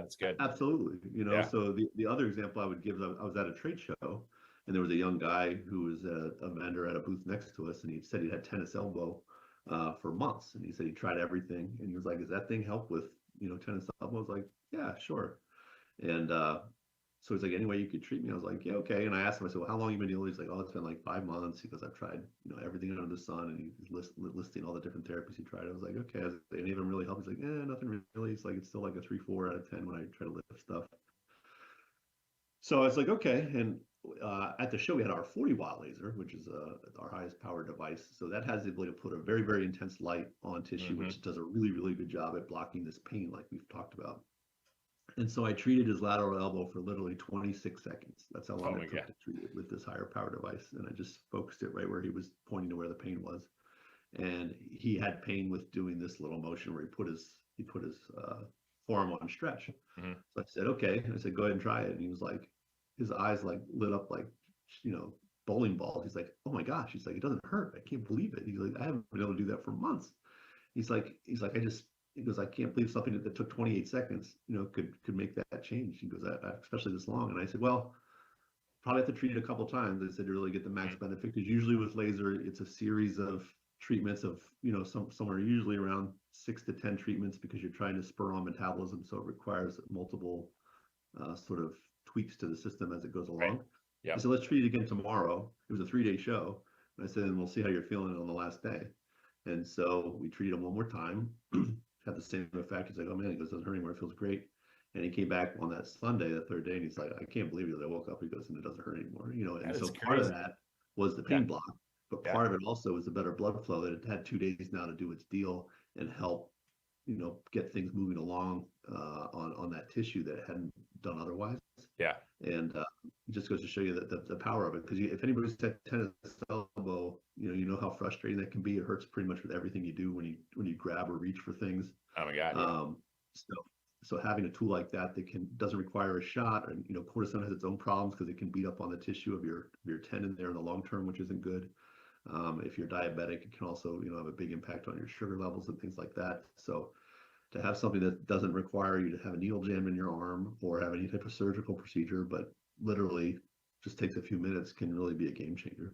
That's good. Absolutely. Yeah. So the other example I would give, I was at a trade show and there was a young guy who was a vendor at a booth next to us, and he said he had tennis elbow for months. And he said he tried everything, and he was like, "Does that thing help with, tennis elbow?" I was like, "Yeah, sure." And so he's like, "Any way you could treat me?" I was like, "Yeah, okay." And I asked him, I said, "Well, how long you been dealing?" He's like, "Oh, it's been like 5 months." He goes, "I've tried, everything under the sun," and he's listing all the different therapies he tried. I was like, "Okay, has any of them really helped?" He's like, "Eh, nothing really." It's like it's still like a 3, 4 out of 10 when I try to lift stuff. So I was like, okay. And at the show, we had our 40-watt laser, which is our highest power device. So that has the ability to put a very, very intense light on tissue, Mm-hmm. which does a really, really good job at blocking this pain, like we've talked about. And so I treated his lateral elbow for literally 26 seconds. That's how Oh long my it took God. to treat it with this higher power device. And I just focused it right where he was pointing to where the pain was. And he had pain with doing this little motion where he put his forearm on stretch. Mm-hmm. So I said, okay. And I said, go ahead and try it. And he was like, his eyes like lit up like, you know, bowling balls. He's like, oh my gosh. He's like, it doesn't hurt. I can't believe it. He's like, I haven't been able to do that for months. He's like, he goes, I can't believe something that took 28 seconds, could make that change. He goes, especially this long. And I said, well, probably have to treat it a couple times. I said to really get the max benefit, because usually with laser, it's a series of treatments of, somewhere usually around 6 to 10 treatments, because you're trying to spur on metabolism. So it requires multiple sort of tweaks to the system as it goes Right. along. I Yep. said, let's treat it again tomorrow. It was a 3-day show. And I said, and we'll see how you're feeling on the last day. And so we treated him one more time, had the same effect. He's like, oh man, he goes, doesn't hurt anymore. It feels great. And he came back on that Sunday, the third day, and he's like, I can't believe it. I woke up, he goes, and it doesn't hurt anymore. And That so is part of crazy. that was the Yeah. pain block, but Yeah. part of it also was the better blood flow, that it had 2 days now to do its deal and help, get things moving along on that tissue that it hadn't done otherwise. Yeah. And it just goes to show you that the power of it. Because if anybody's had tennis elbow, you know how frustrating that can be. It hurts pretty much with everything you do when you grab or reach for things. Oh my God. Yeah. So having a tool like that doesn't require a shot, and cortisone has its own problems because it can beat up on the tissue of your tendon there in the long term, which isn't good. If you're diabetic, it can also have a big impact on your sugar levels and things like that. So to have something that doesn't require you to have a needle jammed in your arm or have any type of surgical procedure, but literally just takes a few minutes, can really be a game changer.